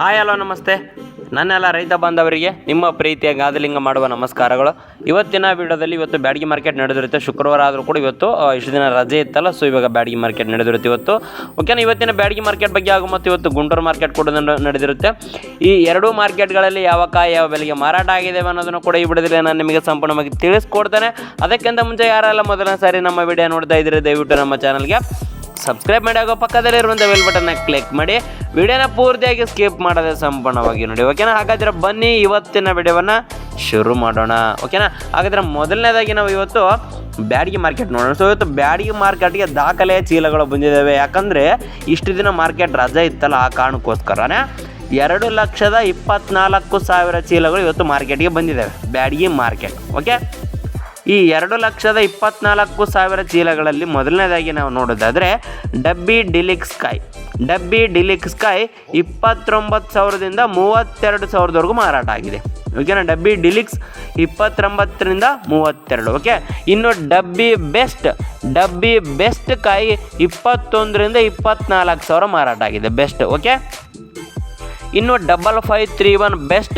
Hi hello ನಮಸ್ತೆ. ನನ್ನೆಲ್ಲ ರೈತ ಬಾಂಧವರಿಗೆ ನಿಮ್ಮ ಪ್ರೀತಿಯ ಗಾದಲಿಂಗ ಮಾಡುವ ನಮಸ್ಕಾರಗಳು. ಇವತ್ತಿನ ವಿಡಿಯೋದಲ್ಲಿ ಇವತ್ತು ಬ್ಯಾಡಗಿ ಮಾರ್ಕೆಟ್ ನಡೆದಿರುತ್ತೆ. ಶುಕ್ರವಾರ ಆದರೂ ಕೂಡ ಇವತ್ತು ಇಷ್ಟು ದಿನ ರಜೆ ಇತ್ತಲ್ಲ, ಸೊ ಇವಾಗ ಬ್ಯಾಡಗಿ ಮಾರ್ಕೆಟ್ ನಡೆದಿರುತ್ತೆ ಇವತ್ತು. ಓಕೆನಾ, ಇವತ್ತಿನ ಬ್ಯಾಡಗಿ ಮಾರ್ಕೆಟ್ ಬಗ್ಗೆ ಹಾಗೂ ಮತ್ತು ಇವತ್ತು ಗುಂಟೂರು ಮಾರ್ಕೆಟ್ ಕೂಡ ನಡೆದಿರುತ್ತೆ. ಈ ಎರಡೂ ಮಾರ್ಕೆಟ್ಗಳಲ್ಲಿ ಯಾವ ಕಾಯಿ ಯಾವ ಬೆಲೆಗೆ ಮಾರಾಟ ಆಗಿದೆ ಅನ್ನೋದನ್ನು ಕೂಡ ಈ ವಿಡಿಯೋದಲ್ಲಿ ನಾನು ನಿಮಗೆ ಸಂಪೂರ್ಣವಾಗಿ ತಿಳಿಸ್ಕೊಡ್ತೇನೆ. ಅದಕ್ಕಿಂತ ಮುಂಚೆ ಯಾರೆಲ್ಲ ಮೊದಲನೇ ಸಾರಿ ನಮ್ಮ ವಿಡಿಯೋ ನೋಡ್ತಾ ಇದ್ದೀರಿ, ದಯವಿಟ್ಟು ನಮ್ಮ ಚಾನಲ್ಗೆ ಸಬ್ಸ್ಕ್ರೈಬ್ ಮಾಡಿ ಹಾಗೂ ಪಕ್ಕದಲ್ಲಿರುವಂಥ ಬೆಲ್ ಬಟನ್ನ ಕ್ಲಿಕ್ ಮಾಡಿ ವಿಡಿಯೋನ ಪೂರ್ತಿಯಾಗಿ ಸ್ಕಿಪ್ ಮಾಡದೆ ಸಂಪೂರ್ಣವಾಗಿ ನೋಡಿ. ಓಕೆನಾ, ಹಾಗಾದರೆ ಬನ್ನಿ ಇವತ್ತಿನ ವಿಡಿಯೋವನ್ನು ಶುರು ಮಾಡೋಣ. ಓಕೆನಾ, ಹಾಗಾದರೆ ಮೊದಲನೇದಾಗಿ ನಾವು ಇವತ್ತು ಬ್ಯಾಡಗಿ ಮಾರ್ಕೆಟ್ ನೋಡೋಣ. ಸೊ ಇವತ್ತು ಬ್ಯಾಡಗಿ ಮಾರ್ಕೆಟ್ಗೆ ದಾಖಲೆಯ ಚೀಲಗಳು ಬಂದಿದ್ದಾವೆ. ಯಾಕಂದರೆ ಇಷ್ಟು ದಿನ ಮಾರ್ಕೆಟ್ ರಜೆ ಇತ್ತಲ್ಲ, ಆ ಕಾರಣಕ್ಕೋಸ್ಕರನೇ 2,24,000 ಚೀಲಗಳು ಇವತ್ತು ಮಾರ್ಕೆಟ್ಗೆ ಬಂದಿದ್ದಾವೆ ಬ್ಯಾಡಗಿ ಮಾರ್ಕೆಟ್. ಓಕೆ, ಈ 2,24,000 ಚೀಲಗಳಲ್ಲಿ ಮೊದಲನೇದಾಗಿ ನಾವು ನೋಡೋದಾದರೆ ಡಬ್ಬಿ ಡಿಲಿಕ್ಸ್ ಕಾಯಿ 29,000ದಿಂದ 32,000ವರೆಗೂ ಮಾರಾಟ ಆಗಿದೆ. ಓಕೆನಾ, ಡಬ್ಬಿ ಡಿಲಿಕ್ಸ್ 29ರಿಂದ 32. ಓಕೆ, ಇನ್ನು ಡಬ್ಬಿ ಬೆಸ್ಟ್ ಕಾಯಿ 21ರಿಂದ 24,000 ಮಾರಾಟ ಆಗಿದೆ ಬೆಸ್ಟ್. ಓಕೆ, ಇನ್ನು 5531 ಬೆಸ್ಟ್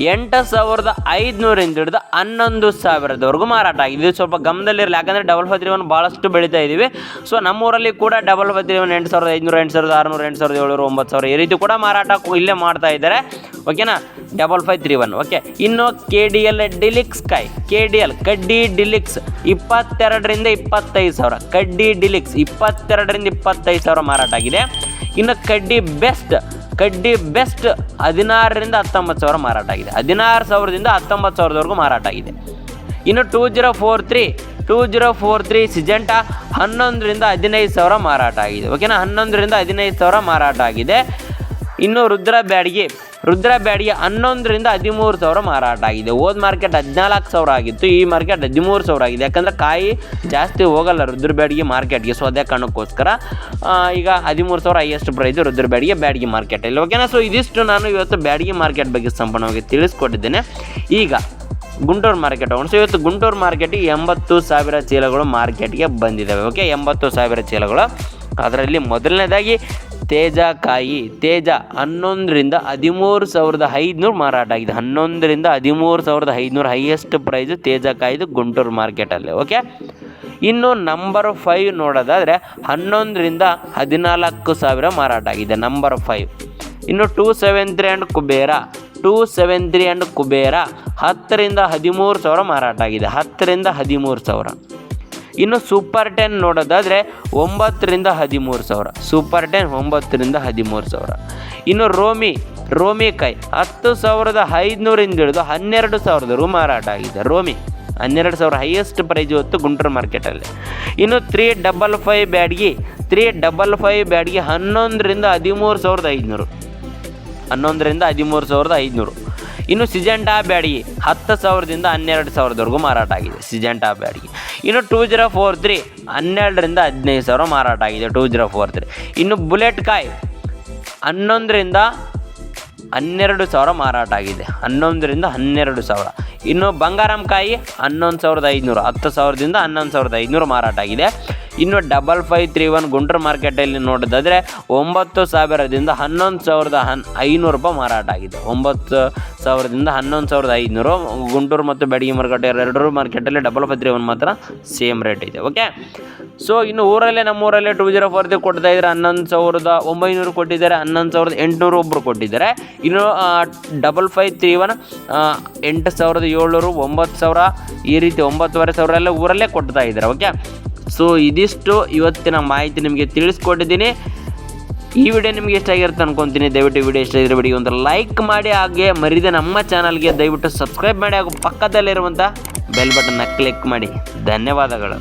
8,500ರಿಂದ ಹಿಡಿದು 11,000ವರೆಗೂ ಮಾರಾಟ ಆಗಿದೆ. ಇದು ಸ್ವಲ್ಪ ಗಮನದಲ್ಲಿರಲಿ, ಯಾಕಂದರೆ 5531 ಭಾಳಷ್ಟು ಬೆಳೀತಾ ಇದ್ದೀವಿ. ಸೊ ನಮ್ಮೂರಲ್ಲಿ ಕೂಡ 5531 8,500, 8,600, 8,700, 9,000 ಈ ರೀತಿ ಕೂಡ ಮಾರಾಟ ಇಲ್ಲೇ ಮಾಡ್ತಾ ಇದ್ದಾರೆ. ಓಕೆನಾ, 5531. ಓಕೆ, ಇನ್ನು KDL ಡಿಲಿಕ್ಸ್ ಕಾಯಿ ಕಡ್ಡಿ ಡಿಲಿಕ್ಸ್ 22ರಿಂದ 25,000 ಕಡ್ಡಿ ಡಿಲಿಕ್ಸ್ 22ರಿಂದ 25,000 ಮಾರಾಟ ಆಗಿದೆ. ಇನ್ನು ಕಡ್ಡಿ ಬೆಸ್ಟ್ 16ರಿಂದ 19,000 ಮಾರಾಟ ಆಗಿದೆ. 16,000ದಿಂದ 19,000ವರೆಗೂ ಮಾರಾಟ ಆಗಿದೆ. ಇನ್ನು 2043 ಸಿಜೆಂಟಾ 11ರಿಂದ 15,000 ಮಾರಾಟ ಆಗಿದೆ. ಓಕೆನಾ, 11ರಿಂದ 15,000 ಮಾರಾಟ ಆಗಿದೆ. ಇನ್ನು ರುದ್ರ ಬ್ಯಾಡಗಿ 11ರಿಂದ 13,000 ಮಾರಾಟ ಆಗಿದೆ. ಹೋದ ಮಾರ್ಕೆಟ್ 14,000 ಆಗಿತ್ತು, ಈ ಮಾರ್ಕೆಟ್ 13,000 ಆಗಿದೆ. ಯಾಕಂದರೆ ಕಾಯಿ ಜಾಸ್ತಿ ಹೋಗಲ್ಲ ರುದ್ರ ಬ್ಯಾಡಗಿ ಮಾರ್ಕೆಟ್ಗೆ, ಸೊ ಅದೇ ಕಾರಣಕ್ಕೋಸ್ಕರ ಈಗ 13,000 ಹೈಯೆಸ್ಟ್ ಪ್ರೈಸ್ ರುದ್ರ ಬ್ಯಾಡಗಿ ಮಾರ್ಕೆಟಲ್ಲಿ. ಓಕೆನಾ, ಸೊ ಇದಿಷ್ಟು ನಾನು ಇವತ್ತು ಬ್ಯಾಡಗಿ ಮಾರ್ಕೆಟ್ ಬಗ್ಗೆ ಸಂಪೂರ್ಣವಾಗಿ ತಿಳಿಸ್ಕೊಟ್ಟಿದ್ದೇನೆ. ಈಗ ಗುಂಟೂರು ಮಾರ್ಕೆಟ್ ಹೋಗೋಣ. ಸೊ ಇವತ್ತು ಗುಂಟೂರು ಮಾರ್ಕೆಟಿಗೆ 80,000 ಚೀಲಗಳು ಮಾರ್ಕೆಟ್ಗೆ ಬಂದಿದ್ದಾವೆ. ಓಕೆ, 80,000 ಚೀಲಗಳು. ಅದರಲ್ಲಿ ಮೊದಲನೇದಾಗಿ ತೇಜ 11ರಿಂದ 13,500 ಮಾರಾಟ ಆಗಿದೆ. 11ರಿಂದ 13,500 ಹೈಯೆಸ್ಟ್ ಪ್ರೈಸ್ ತೇಜ ಕಾಯಿದು ಗುಂಟೂರು ಮಾರ್ಕೆಟಲ್ಲಿ. ಓಕೆ, ಇನ್ನು ನಂಬರ್ 5 ನೋಡೋದಾದರೆ 11ರಿಂದ 14,000 ಮಾರಾಟ ಆಗಿದೆ ನಂಬರ್ 5. ಇನ್ನು 273 ಆ್ಯಂಡ್ ಕುಬೇರ 10ರಿಂದ 13,000 ಮಾರಾಟ ಆಗಿದೆ. 10ರಿಂದ 13,000. ಇನ್ನು ಸೂಪರ್ 10 ನೋಡೋದಾದರೆ 9ರಿಂದ 13,000 ಸೂಪರ್ 10 9ರಿಂದ 13,000. ಇನ್ನು ರೋಮಿ ಕಾಯಿ 10,500ರಿಂದ ಹಿಡಿದು 12,000ವರೆಗೂ ಮಾರಾಟ ಆಗಿದೆ. ರೋಮಿ 12,000 ಹೈಯೆಸ್ಟ್ ಪ್ರೈಸ್ ಇವತ್ತು ಗುಂಟೂರು ಮಾರ್ಕೆಟಲ್ಲಿ. ಇನ್ನು 355 ಬ್ಯಾಡಗಿ 11ರಿಂದ 13,500 11ರಿಂದ 13,500. ಇನ್ನು ಸಿಜೆಂಟಾ ಬ್ಯಾಡಗಿ 10,000ದಿಂದ 12,000ವರೆಗೂ ಮಾರಾಟ ಆಗಿದೆ ಸಿಜೆಂಟಾ ಬ್ಯಾಡಗಿ. ಇನ್ನು 2043 12ರಿಂದ 15,000 ಮಾರಾಟ ಆಗಿದೆ 2043. ಇನ್ನು ಬುಲೆಟ್ ಕಾಯಿ 11ರಿಂದ 12,000 ಮಾರಾಟ ಆಗಿದೆ 11ರಿಂದ 12,000. ಇನ್ನು ಬಂಗಾರಂ ಕಾಯಿ 11,500 10,000ದಿಂದ 11,500 ಮಾರಾಟ ಆಗಿದೆ. ಇನ್ನು 5531 ಗುಂಟೂರು ಮಾರ್ಕೆಟಲ್ಲಿ ನೋಡೋದಾದರೆ 9,000ದಿಂದ 11,500 ರೂಪಾಯಿ ಮಾರಾಟ ಆಗಿದೆ. 9,000ದಿಂದ 11,500 ಗುಂಟೂರು ಮತ್ತು ಬ್ಯಾಡಗಿ ಮಾರ್ಕೆಟ್ ಎರಡರೂ ಮಾರ್ಕೆಟಲ್ಲಿ 5531 ಮಾತ್ರ ಸೇಮ್ ರೇಟ್ ಇದೆ. ಓಕೆ, ಸೊ ಇನ್ನು ನಮ್ಮೂರಲ್ಲೇ 2043 ಕೊಡ್ತಾ ಇದ್ದಾರೆ 11,900 ಕೊಟ್ಟಿದ್ದಾರೆ, 11,800 ಒಬ್ಬರು ಕೊಟ್ಟಿದ್ದಾರೆ. ಇನ್ನು 5531 8,700 9,000 ಈ ರೀತಿ 9,500 ಎಲ್ಲ ಊರಲ್ಲೇ ಕೊಡ್ತಾ ಇದ್ದಾರೆ. ಓಕೆ, ಸೊ ಇದಿಷ್ಟು ಇವತ್ತಿನ ಮಾಹಿತಿ ನಿಮಗೆ ತಿಳಿಸ್ಕೊಟ್ಟಿದ್ದೀನಿ. ಈ ವಿಡಿಯೋ ನಿಮಗೆ ಇಷ್ಟ ಆಗಿರುತ್ತೆ ಅನ್ಕೊತೀನಿ. ದಯವಿಟ್ಟು ವಿಡಿಯೋ ಇಷ್ಟ ಆಗಿರೋ ವಿಡಿಯೋ ಒಂದು ಲೈಕ್ ಮಾಡಿ, ಹಾಗೆ ಮರಿದೆ ನಮ್ಮ ಚಾನಲ್ಗೆ ದಯವಿಟ್ಟು ಸಬ್ಸ್ಕ್ರೈಬ್ ಮಾಡಿ ಹಾಗೂ ಪಕ್ಕದಲ್ಲಿರುವಂಥ ಬೆಲ್ ಬಟನ್ನ ಕ್ಲಿಕ್ ಮಾಡಿ. ಧನ್ಯವಾದಗಳು.